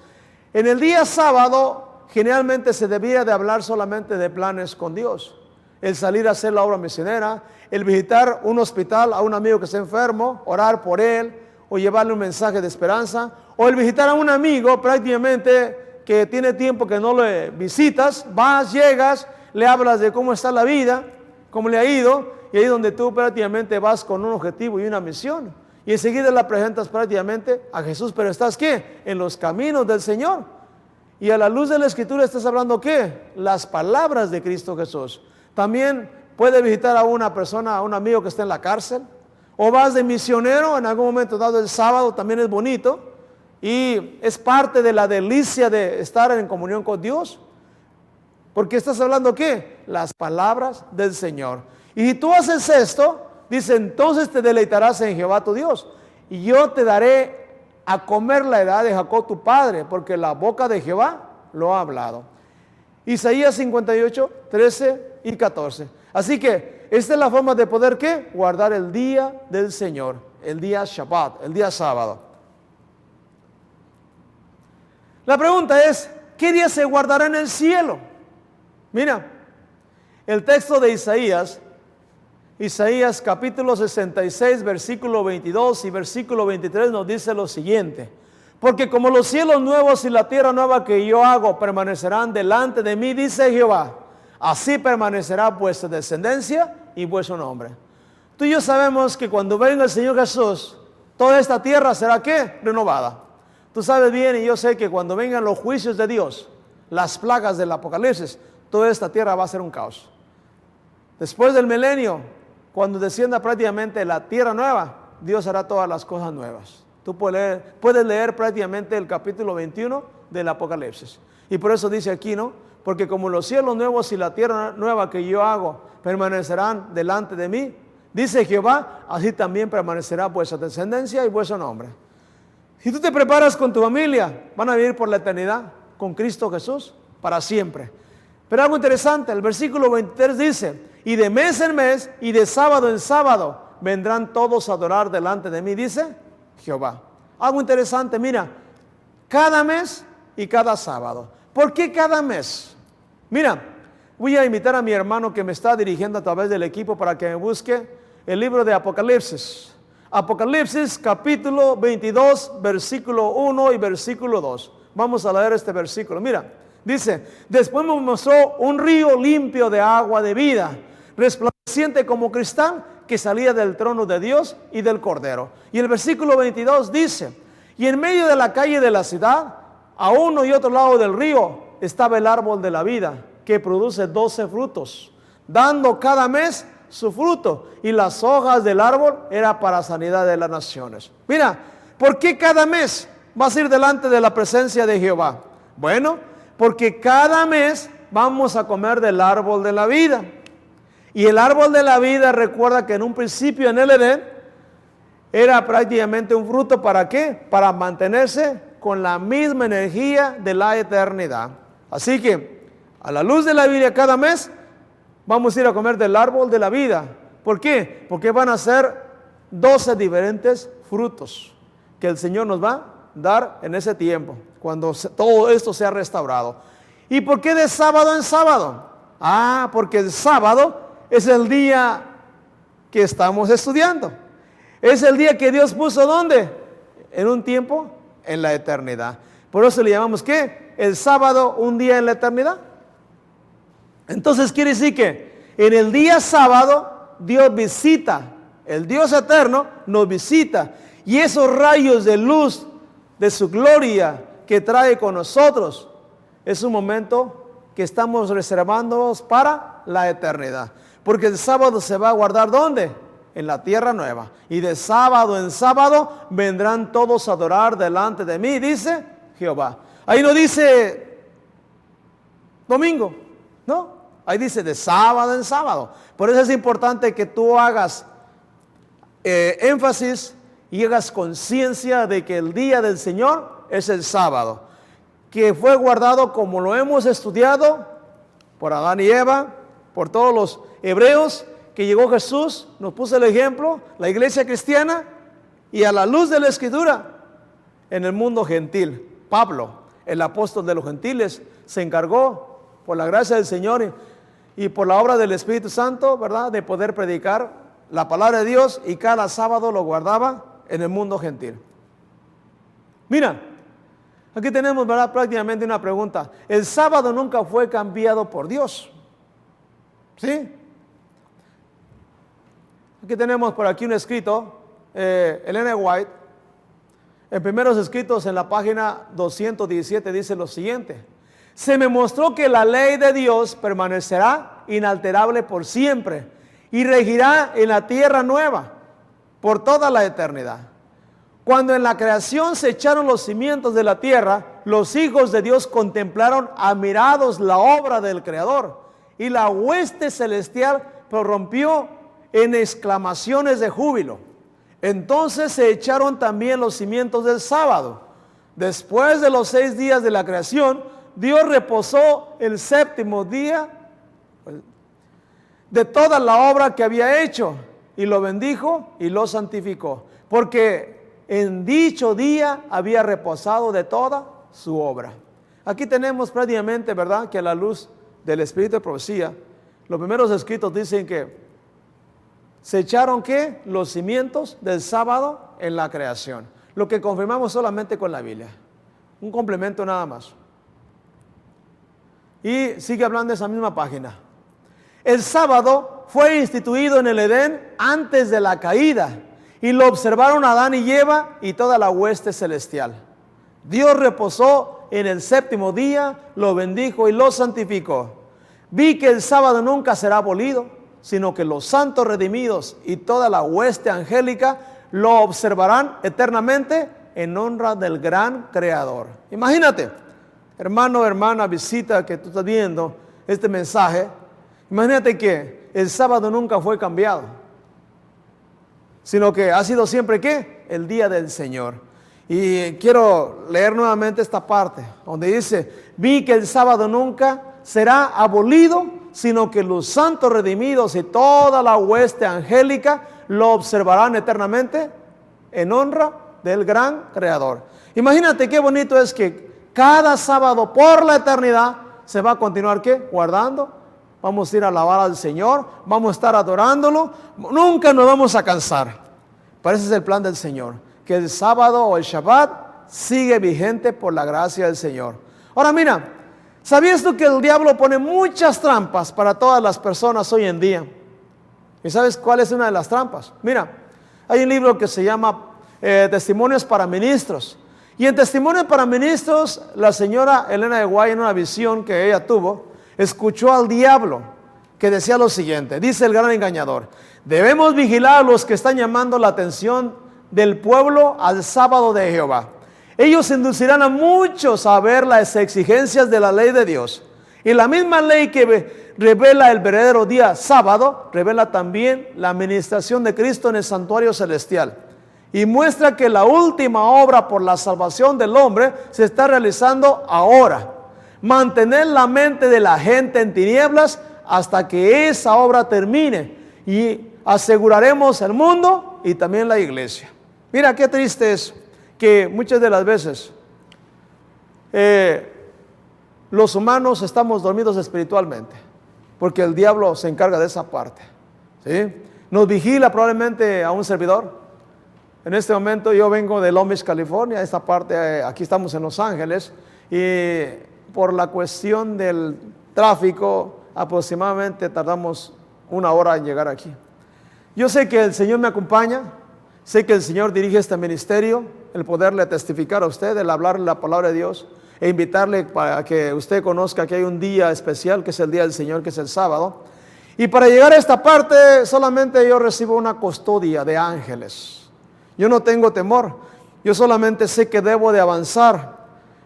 En el día sábado, generalmente se debía de hablar solamente de planes con Dios. El salir a hacer la obra misionera, el visitar un hospital a un amigo que está enfermo, orar por él, o llevarle un mensaje de esperanza, o el visitar a un amigo prácticamente que tiene tiempo que no le visitas, vas, llegas, le hablas de cómo está la vida, cómo le ha ido, y ahí es donde tú prácticamente vas con un objetivo y una misión. Y enseguida la presentas prácticamente a Jesús, pero ¿estás qué? En los caminos del Señor. Y a la luz de la Escritura estás hablando ¿qué? Las palabras de Cristo Jesús. También puedes visitar a una persona, a un amigo que está en la cárcel, o vas de misionero en algún momento dado el sábado, también es bonito, y es parte de la delicia de estar en comunión con Dios, porque estás hablando ¿qué? Las palabras del Señor. Y si tú haces esto, dice, entonces te deleitarás en Jehová tu Dios, y yo te daré a comer la edad de Jacob tu padre, porque la boca de Jehová lo ha hablado. Isaías 58, 13 y 14. Así que esta es la forma de poder ¿qué? Guardar el día del Señor, el día Shabbat, el día sábado. La pregunta es, ¿qué día se guardará en el cielo? Mira, el texto de Isaías capítulo 66, versículo 22 y versículo 23 nos dice lo siguiente: porque como los cielos nuevos y la tierra nueva que yo hago permanecerán delante de mí, dice Jehová, así permanecerá vuestra descendencia y vuestro nombre. Tú y yo sabemos que cuando venga el Señor Jesús, toda esta tierra será ¿qué? Renovada. Tú sabes bien, y yo sé que cuando vengan los juicios de Dios, las plagas del Apocalipsis, toda esta tierra va a ser un caos. Después del milenio, cuando descienda prácticamente la tierra nueva, Dios hará todas las cosas nuevas. Tú puedes leer prácticamente el capítulo 21 del Apocalipsis. Y por eso dice aquí, ¿no? Porque como los cielos nuevos y la tierra nueva que yo hago permanecerán delante de mí, dice Jehová, así también permanecerá vuestra descendencia y vuestro nombre. Si tú te preparas con tu familia, van a vivir por la eternidad con Cristo Jesús para siempre. Pero algo interesante, el versículo 23 dice, y de mes en mes y de sábado en sábado vendrán todos a adorar delante de mí, dice Jehová. Algo interesante, mira, cada mes y cada sábado. ¿Por qué cada mes? Mira, voy a invitar a mi hermano que me está dirigiendo a través del equipo para que me busque el libro de Apocalipsis. Apocalipsis capítulo 22, versículo 1 y versículo 2. Vamos a leer este versículo. Mira, dice, después me mostró un río limpio de agua de vida, resplandeciente como cristal, que salía del trono de Dios y del Cordero. Y el versículo 22 dice, y en medio de la calle de la ciudad, a uno y otro lado del río, estaba el árbol de la vida, que produce 12 frutos, dando cada mes su fruto, y las hojas del árbol era para sanidad de las naciones. Mira, ¿por qué cada mes vas a ir delante de la presencia de Jehová? Bueno, porque cada mes vamos a comer del árbol de la vida. Y el árbol de la vida, recuerda que en un principio en el Edén era prácticamente un fruto, ¿para qué? Para mantenerse con la misma energía de la eternidad. Así que a la luz de la Biblia cada mes vamos a ir a comer del árbol de la vida. ¿Por qué? Porque van a ser 12 diferentes frutos que el Señor nos va a dar en ese tiempo, cuando todo esto sea restaurado. ¿Y por qué de sábado en sábado? Porque el sábado es el día que estamos estudiando. Es el día que Dios puso, ¿dónde? En un tiempo, en la eternidad. Por eso le llamamos, ¿qué? El sábado, un día en la eternidad. Entonces quiere decir que en el día sábado Dios visita, el Dios eterno nos visita, y esos rayos de luz de su gloria que trae con nosotros es un momento que estamos reservándonos para la eternidad, porque el sábado se va a guardar ¿dónde? En la tierra nueva, y de sábado en sábado vendrán todos a adorar delante de mí, dice Jehová. Ahí no dice domingo, no, ahí dice de sábado en sábado. Por eso es importante que tú hagas énfasis y hagas conciencia de que el día del Señor es el sábado, que fue guardado, como lo hemos estudiado, por Adán y Eva, por todos los hebreos, que llegó Jesús, nos puso el ejemplo, la iglesia cristiana, y a la luz de la Escritura, en el mundo gentil. Pablo, el apóstol de los gentiles, se encargó, por la gracia del Señor y por la obra del Espíritu Santo, ¿verdad?, de poder predicar la palabra de Dios, y cada sábado lo guardaba en el mundo gentil. Mira, aquí tenemos, ¿verdad?, prácticamente una pregunta. El sábado nunca fue cambiado por Dios, ¿sí? Aquí tenemos por aquí un escrito, Elena White, en primeros escritos en la página 217 dice lo siguiente: se me mostró que la ley de Dios permanecerá inalterable por siempre y regirá en la tierra nueva por toda la eternidad. Cuando en la creación se echaron los cimientos de la tierra, los hijos de Dios contemplaron admirados la obra del Creador, y la hueste celestial prorrumpió en exclamaciones de júbilo. Entonces se echaron también los cimientos del sábado. Después de los 6 días de la creación, Dios reposó el séptimo día de toda la obra que había hecho, y lo bendijo y lo santificó, porque en dicho día había reposado de toda su obra. Aquí tenemos prácticamente, ¿verdad?, que a la luz del Espíritu de profecía, los primeros escritos dicen que se echaron, ¿qué?, los cimientos del sábado en la creación. Lo que confirmamos solamente con la Biblia. Un complemento nada más. Y sigue hablando de esa misma página. El sábado fue instituido en el Edén antes de la caída, y lo observaron Adán y Eva y toda la hueste celestial. Dios reposó en el séptimo día, lo bendijo y lo santificó. Vi que el sábado nunca será abolido, sino que los santos redimidos y toda la hueste angélica lo observarán eternamente en honra del gran Creador. Imagínate, hermano, hermana, visita que tú estás viendo este mensaje, imagínate que el sábado nunca fue cambiado, sino que ha sido siempre, ¿qué?, el día del Señor. Y quiero leer nuevamente esta parte, donde dice: vi que el sábado nunca será abolido, sino que los santos redimidos y toda la hueste angélica lo observarán eternamente en honra del gran Creador. Imagínate qué bonito es que cada sábado por la eternidad se va a continuar, ¿qué?, guardando. Vamos a ir a alabar al Señor, vamos a estar adorándolo, nunca nos vamos a cansar. Pero ese es el plan del Señor, que el sábado o el Shabbat sigue vigente por la gracia del Señor. Ahora mira, ¿sabías tú que el diablo pone muchas trampas para todas las personas hoy en día? ¿Y sabes cuál es una de las trampas? Mira, hay un libro que se llama Testimonios para Ministros. Y en Testimonios para Ministros, la señora Elena White, en una visión que ella tuvo, escuchó al diablo que decía lo siguiente. Dice el gran engañador: debemos vigilar a los que están llamando la atención del pueblo al sábado de Jehová. Ellos inducirán a muchos a ver las exigencias de la ley de Dios. Y la misma ley que revela el verdadero día sábado, revela también la administración de Cristo en el santuario celestial. Y muestra que la última obra por la salvación del hombre se está realizando ahora. Mantener la mente de la gente en tinieblas hasta que esa obra termine, y aseguraremos el mundo y también la iglesia. Mira qué triste es que muchas de las veces los humanos estamos dormidos espiritualmente, porque el diablo se encarga de esa parte, ¿sí? Nos vigila probablemente a un servidor. En este momento yo vengo de Long Beach, California. Esta parte, aquí estamos en Los Ángeles, y por la cuestión del tráfico aproximadamente tardamos 1 hora en llegar aquí. Yo sé que el Señor me acompaña, sé que el Señor dirige este ministerio, el poderle testificar a usted, el hablarle la palabra de Dios e invitarle para que usted conozca que hay un día especial, que es el día del Señor, que es el sábado. Y para llegar a esta parte solamente yo recibo una custodia de ángeles. Yo no tengo temor, yo solamente sé que debo de avanzar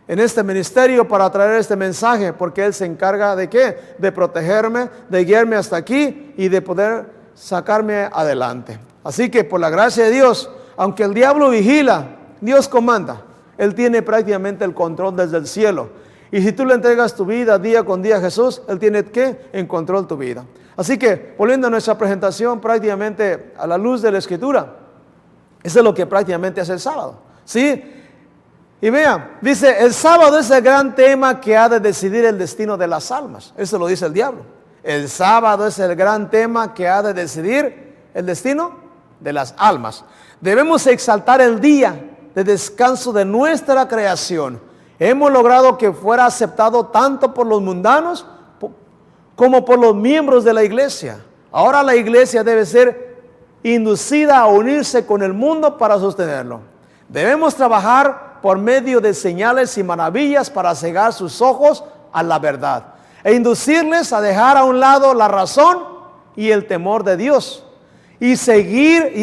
en este ministerio para traer este mensaje, porque Él se encarga de ¿qué? De protegerme, de guiarme hasta aquí y de poder sacarme adelante. Así que por la gracia de Dios, aunque el diablo vigila, Dios comanda. Él tiene prácticamente el control desde el cielo. Y si tú le entregas tu vida día con día a Jesús, Él tiene que en control tu vida. Así que, volviendo a nuestra presentación prácticamente a la luz de la Escritura, eso es lo que prácticamente hace el sábado. ¿Sí? Y vean, dice, el sábado es el gran tema que ha de decidir el destino de las almas. Eso lo dice el diablo. El sábado es el gran tema que ha de decidir el destino de las almas. Debemos exaltar el día de descanso de nuestra creación. Hemos logrado que fuera aceptado tanto por los mundanos como por los miembros de la iglesia. Ahora la iglesia debe ser inducida a unirse con el mundo para sostenerlo. Debemos trabajar por medio de señales y maravillas para cegar sus ojos a la verdad e inducirles a dejar a un lado la razón y el temor de Dios y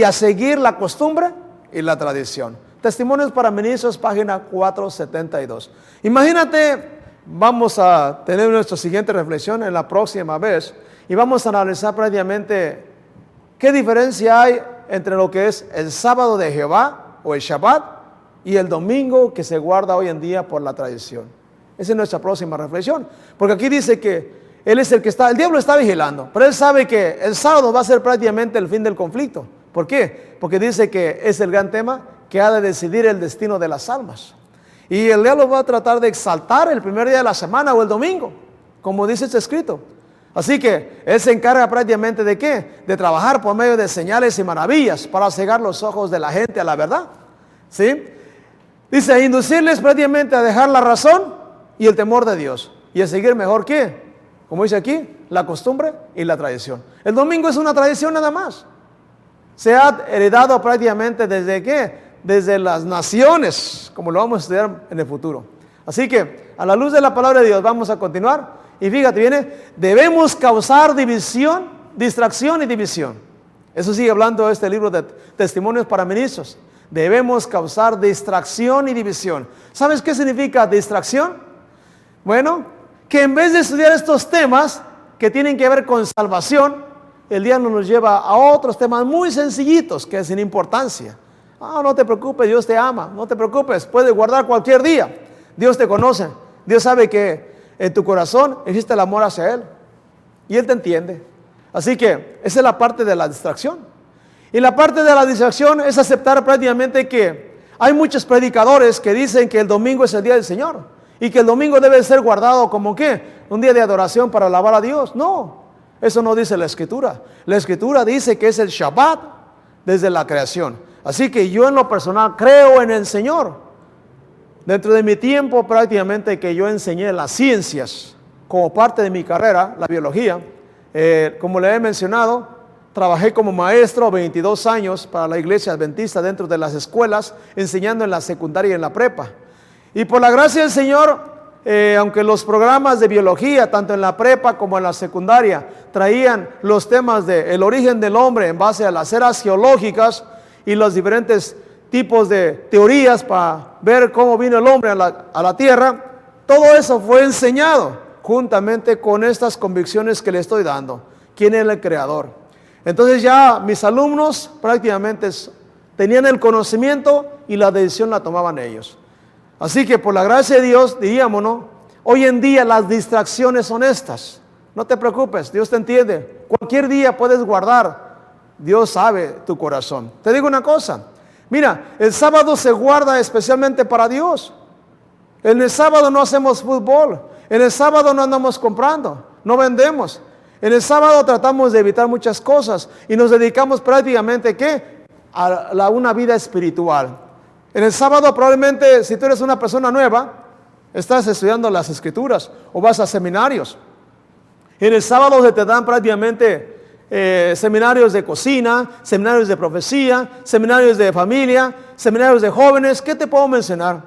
a seguir la costumbre y la tradición. Testimonios para Ministros, página 472. Imagínate, vamos a tener nuestra siguiente reflexión en la próxima vez y vamos a analizar prácticamente qué diferencia hay entre lo que es el sábado de Jehová o el Shabbat y el domingo que se guarda hoy en día por la tradición. Esa es nuestra próxima reflexión, porque aquí dice que Él es el que está, el diablo está vigilando, pero Él sabe que el sábado va a ser prácticamente el fin del conflicto. ¿Por qué? Porque dice que es el gran tema que ha de decidir el destino de las almas. Y el diablo va a tratar de exaltar el primer día de la semana o el domingo, como dice este escrito. Así que Él se encarga prácticamente de ¿qué? De trabajar por medio de señales y maravillas para cegar los ojos de la gente a la verdad. ¿Sí? Dice, inducirles prácticamente a dejar la razón y el temor de Dios y a seguir mejor ¿qué? Como dice aquí, la costumbre y la tradición. El domingo es una tradición nada más. Se ha heredado prácticamente desde ¿qué? Desde las naciones, como lo vamos a estudiar en el futuro. Así que, a la luz de la palabra de Dios, vamos a continuar. Y fíjate, viene, debemos causar división, distracción y división. Eso sigue hablando de este libro de Testimonios para Ministros. Debemos causar distracción y división. ¿Sabes qué significa distracción? Bueno, que en vez de estudiar estos temas que tienen que ver con salvación, el diablo nos lleva a otros temas muy sencillitos que es sin importancia. No te preocupes, Dios te ama, no te preocupes, puedes guardar cualquier día. Dios te conoce, Dios sabe que en tu corazón existe el amor hacia Él y Él te entiende. Así que esa es la parte de la distracción. Y la parte de la distracción es aceptar prácticamente que hay muchos predicadores que dicen que el domingo es el día del Señor y que el domingo debe ser guardado como ¿qué? Un día de adoración para alabar a Dios. No, eso no dice la Escritura. La Escritura dice que es el Shabbat desde la creación. Así que yo en lo personal creo en el Señor. Dentro de mi tiempo prácticamente que yo enseñé las ciencias como parte de mi carrera, la biología, como le he mencionado, trabajé como maestro 22 años para la iglesia adventista dentro de las escuelas, enseñando en la secundaria y en la prepa. Y por la gracia del Señor, aunque los programas de biología, tanto en la prepa como en la secundaria, traían los temas del origen del hombre en base a las eras geológicas y los diferentes tipos de teorías para ver cómo vino el hombre a la tierra, todo eso fue enseñado juntamente con estas convicciones que le estoy dando. ¿Quién es el creador? Entonces ya mis alumnos prácticamente tenían el conocimiento y la decisión la tomaban ellos. Así que por la gracia de Dios, diríamos, ¿no? Hoy en día las distracciones son estas. No te preocupes, Dios te entiende. Cualquier día puedes guardar. Dios sabe tu corazón. Te digo una cosa. Mira, el sábado se guarda especialmente para Dios. En el sábado no hacemos fútbol. En el sábado no andamos comprando. No vendemos. En el sábado tratamos de evitar muchas cosas. Y nos dedicamos prácticamente ¿qué? A una vida espiritual. En el sábado probablemente si tú eres una persona nueva, estás estudiando las Escrituras o vas a seminarios. En el sábado se te dan prácticamente seminarios de cocina, seminarios de profecía, seminarios de familia, seminarios de jóvenes. ¿Qué te puedo mencionar?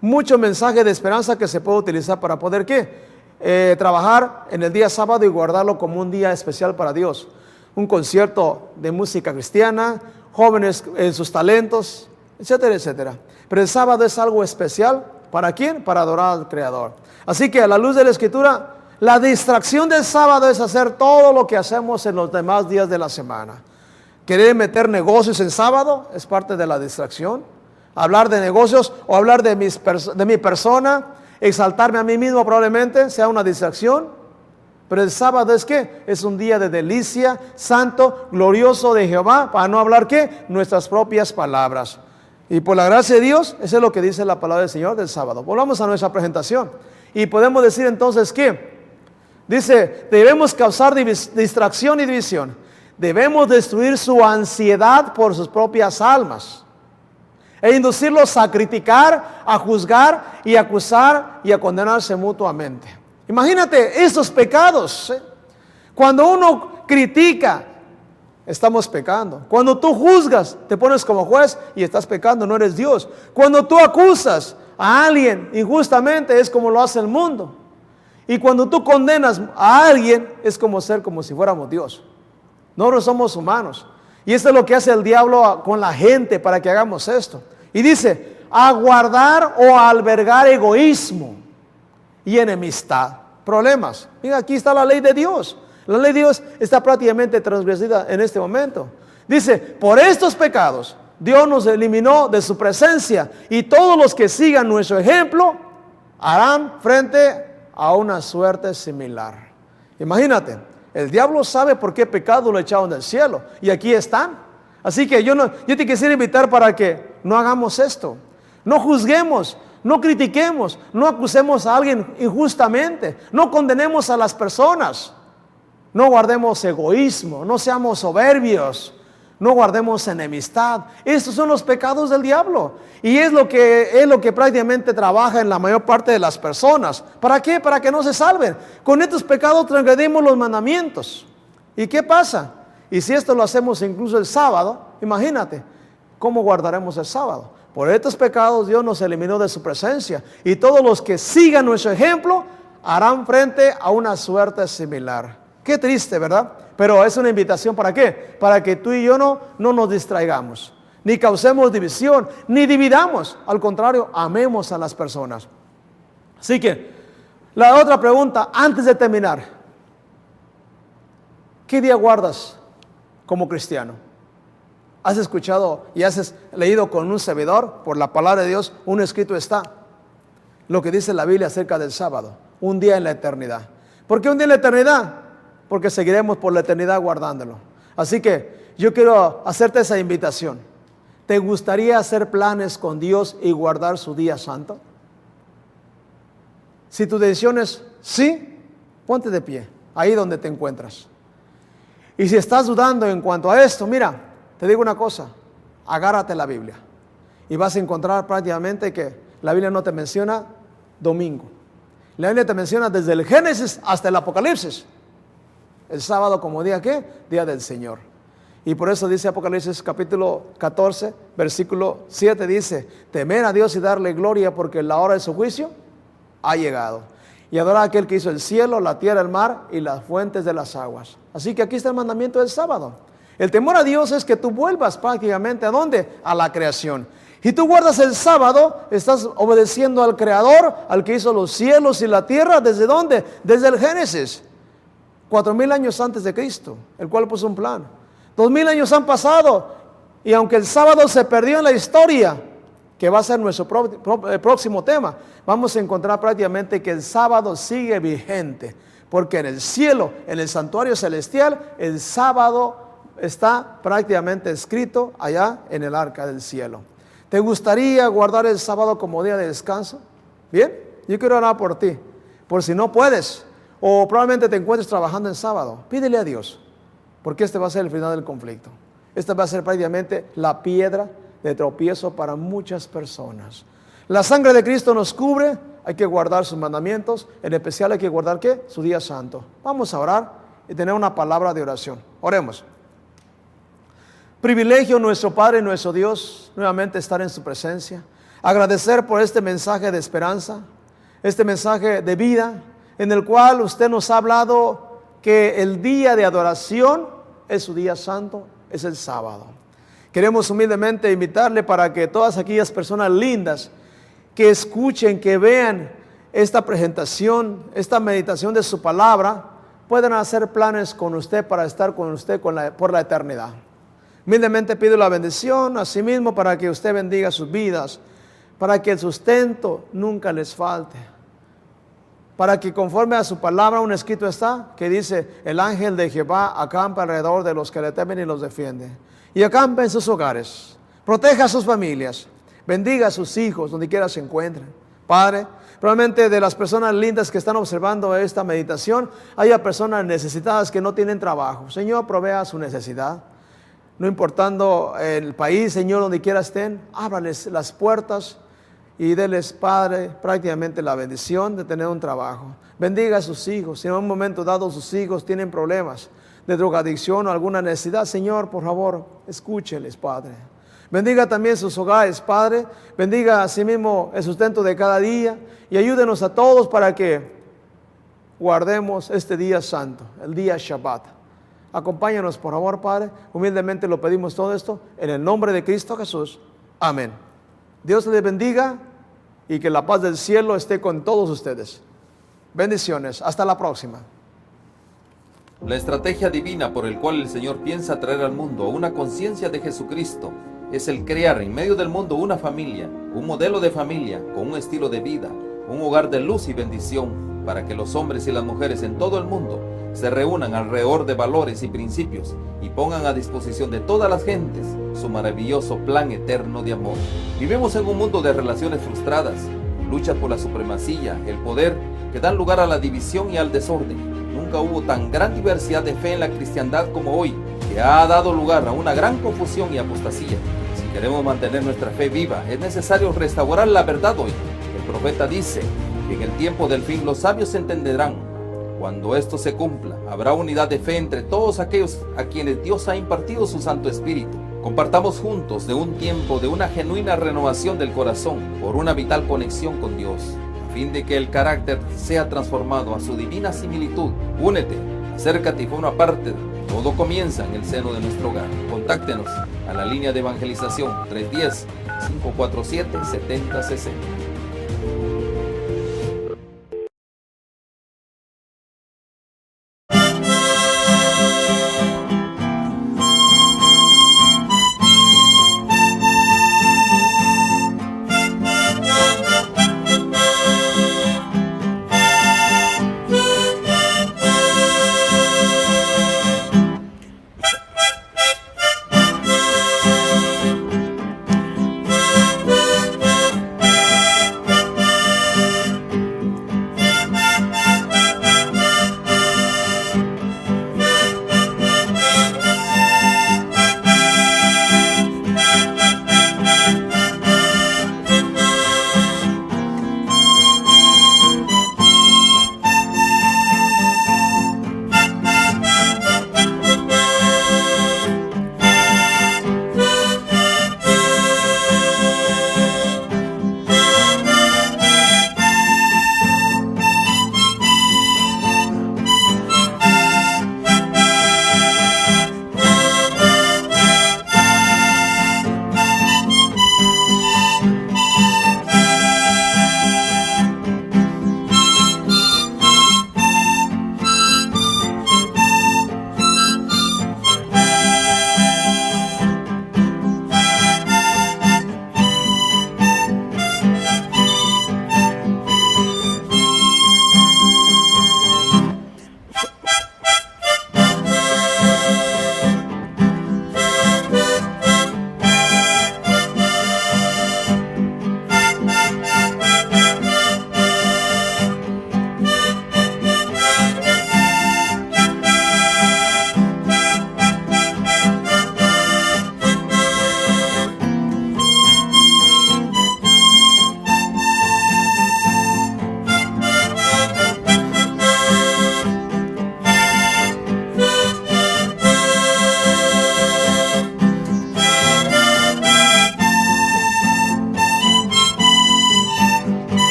Mucho mensaje de esperanza que se puede utilizar para poder ¿qué? Trabajar en el día sábado y guardarlo como un día especial para Dios. Un concierto de música cristiana, jóvenes en sus talentos, etcétera, etcétera. Pero el sábado es algo especial. ¿Para quién? Para adorar al Creador. Así que a la luz de la Escritura, la distracción del sábado es hacer todo lo que hacemos en los demás días de la semana. Querer meter negocios en sábado es parte de la distracción. Hablar de negocios o hablar de mi persona exaltarme a mí mismo probablemente sea una distracción. Pero el sábado es ¿qué? Es un día de delicia, santo, glorioso de Jehová, para no hablar ¿qué? Nuestras propias palabras. Y por la gracia de Dios, eso es lo que dice la palabra del Señor del sábado. Volvamos a nuestra presentación. Y podemos decir entonces que, dice, debemos causar distracción y división. Debemos destruir su ansiedad por sus propias almas. E inducirlos a criticar, a juzgar y acusar y a condenarse mutuamente. Imagínate esos pecados. Cuando uno critica, estamos pecando. Cuando tú juzgas, te pones como juez y estás pecando, no eres Dios. Cuando tú acusas a alguien injustamente, es como lo hace el mundo. Y cuando tú condenas a alguien, es como ser como si fuéramos Dios. Nosotros somos humanos. Y esto es lo que hace el diablo con la gente para que hagamos esto. Y dice, a guardar o a albergar egoísmo y enemistad, problemas. Mira, aquí está la ley de Dios. La ley de Dios está prácticamente transgredida en este momento. Dice, por estos pecados, Dios nos eliminó de su presencia y todos los que sigan nuestro ejemplo harán frente a una suerte similar. Imagínate, el diablo sabe por qué pecado lo echaron del cielo y aquí están. Así que yo te quisiera invitar para que no hagamos esto. No juzguemos. No critiquemos, no acusemos a alguien injustamente, no condenemos a las personas, no guardemos egoísmo, no seamos soberbios, no guardemos enemistad. Estos son los pecados del diablo y es lo que prácticamente trabaja en la mayor parte de las personas. ¿Para qué? Para que no se salven. Con estos pecados transgredimos los mandamientos. ¿Y qué pasa? Y si esto lo hacemos incluso el sábado, imagínate, ¿cómo guardaremos el sábado? Por estos pecados Dios nos eliminó de su presencia y todos los que sigan nuestro ejemplo harán frente a una suerte similar. Qué triste, ¿verdad? Pero es una invitación ¿para qué? Para que tú y yo no nos distraigamos, ni causemos división, ni dividamos. Al contrario, amemos a las personas. Así que, la otra pregunta antes de terminar. ¿Qué día guardas como cristiano? ¿Has escuchado y has leído con un servidor? Por la palabra de Dios, un escrito está. Lo que dice la Biblia acerca del sábado. Un día en la eternidad. ¿Por qué un día en la eternidad? Porque seguiremos por la eternidad guardándolo. Así que yo quiero hacerte esa invitación. ¿Te gustaría hacer planes con Dios y guardar su día santo? Si tu decisión es sí, ponte de pie, ahí donde te encuentras. Y si estás dudando en cuanto a esto, mira, te digo una cosa, agárrate la Biblia y vas a encontrar prácticamente que la Biblia no te menciona domingo. La Biblia te menciona desde el Génesis hasta el Apocalipsis. El sábado como día ¿qué? Día del Señor. Y por eso dice Apocalipsis capítulo 14, versículo 7, dice, temer a Dios y darle gloria porque la hora de su juicio ha llegado. Y adorar a aquel que hizo el cielo, la tierra, el mar y las fuentes de las aguas. Así que aquí está el mandamiento del sábado. El temor a Dios es que tú vuelvas prácticamente ¿a dónde? A la creación. Y tú guardas el sábado, estás obedeciendo al Creador, al que hizo los cielos y la tierra. ¿Desde dónde? Desde el Génesis. 4000 años antes de Cristo, el cual puso un plan. 2000 años han pasado y aunque el sábado se perdió en la historia, que va a ser nuestro próximo tema, vamos a encontrar prácticamente que el sábado sigue vigente. Porque en el cielo, en el santuario celestial, el sábado está prácticamente escrito allá en el arca del cielo. ¿Te gustaría guardar el sábado como día de descanso? Bien, yo quiero orar por ti. Por si no puedes, o probablemente te encuentres trabajando en sábado, pídele a Dios, porque este va a ser el final del conflicto. Esta va a ser prácticamente la piedra de tropiezo para muchas personas. La sangre de Cristo nos cubre, hay que guardar sus mandamientos, en especial hay que guardar ¿qué? Su día santo. Vamos a orar y tener una palabra de oración. Oremos. Privilegio nuestro Padre y nuestro Dios, nuevamente estar en su presencia. Agradecer por este mensaje de esperanza, este mensaje de vida, en el cual usted nos ha hablado que el día de adoración es su día santo, es el sábado. Queremos humildemente invitarle para que todas aquellas personas lindas que escuchen, que vean esta presentación, esta meditación de su palabra, puedan hacer planes con usted para estar con usted por la eternidad. Humildemente pido la bendición a sí mismo para que usted bendiga sus vidas, para que el sustento nunca les falte. para que conforme a su palabra un escrito está, que dice, el ángel de Jehová acampa alrededor de los que le temen y los defiende. Y acampa en sus hogares, proteja a sus familias, bendiga a sus hijos donde quiera se encuentren. Padre, probablemente de las personas lindas que están observando esta meditación, haya personas necesitadas que no tienen trabajo. Señor, provea su necesidad. No importando el país, Señor, donde quiera estén, ábrales las puertas y déles, Padre, prácticamente la bendición de tener un trabajo. Bendiga a sus hijos. Si en un momento dado sus hijos tienen problemas de drogadicción o alguna necesidad, Señor, por favor, escúcheles, Padre. Bendiga también sus hogares, Padre. Bendiga asimismo el sustento de cada día y ayúdenos a todos para que guardemos este día santo, el día Shabbat. Acompáñanos, por favor, Padre. Humildemente lo pedimos todo esto en el nombre de Cristo Jesús. Amén. Dios les bendiga y que la paz del cielo esté con todos ustedes. Bendiciones. Hasta la próxima. La estrategia divina por el cual el Señor piensa traer al mundo a una conciencia de Jesucristo es el crear en medio del mundo una familia, un modelo de familia con un estilo de vida, un hogar de luz y bendición, para que los hombres y las mujeres en todo el mundo se reúnan alrededor de valores y principios y pongan a disposición de todas las gentes su maravilloso plan eterno de amor. Vivimos en un mundo de relaciones frustradas, luchas por la supremacía, el poder, que dan lugar a la división y al desorden. Nunca hubo tan gran diversidad de fe en la cristiandad como hoy, que ha dado lugar a una gran confusión y apostasía. Si queremos mantener nuestra fe viva, es necesario restaurar la verdad hoy. El profeta dice que en el tiempo del fin los sabios se entenderán. Cuando esto se cumpla, habrá unidad de fe entre todos aquellos a quienes Dios ha impartido su Santo Espíritu. Compartamos juntos de un tiempo de una genuina renovación del corazón por una vital conexión con Dios, a fin de que el carácter sea transformado a su divina similitud. Únete, acércate y forma parte. Todo comienza en el seno de nuestro hogar. Contáctenos a la línea de evangelización 310-547-7060.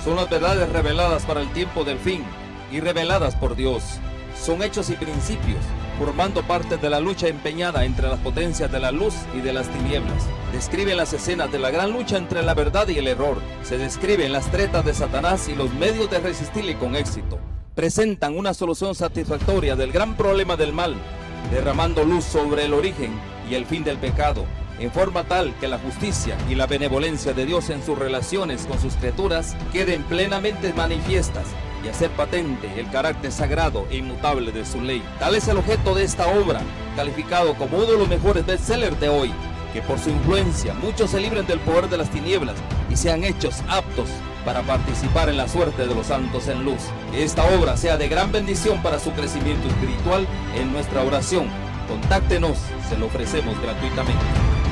Son las verdades reveladas para el tiempo del fin y reveladas por Dios. Son hechos y principios, formando parte de la lucha empeñada entre las potencias de la luz y de las tinieblas. Describen las escenas de la gran lucha entre la verdad y el error. Se describen las tretas de Satanás y los medios de resistirle con éxito. Presentan una solución satisfactoria del gran problema del mal, derramando luz sobre el origen y el fin del pecado, en forma tal que la justicia y la benevolencia de Dios en sus relaciones con sus criaturas queden plenamente manifiestas y hacer patente el carácter sagrado e inmutable de su ley. Tal es el objeto de esta obra, calificado como uno de los mejores bestsellers de hoy, que por su influencia muchos se libren del poder de las tinieblas y sean hechos aptos para participar en la suerte de los santos en luz. Que esta obra sea de gran bendición para su crecimiento espiritual en nuestra oración. Contáctenos, se lo ofrecemos gratuitamente.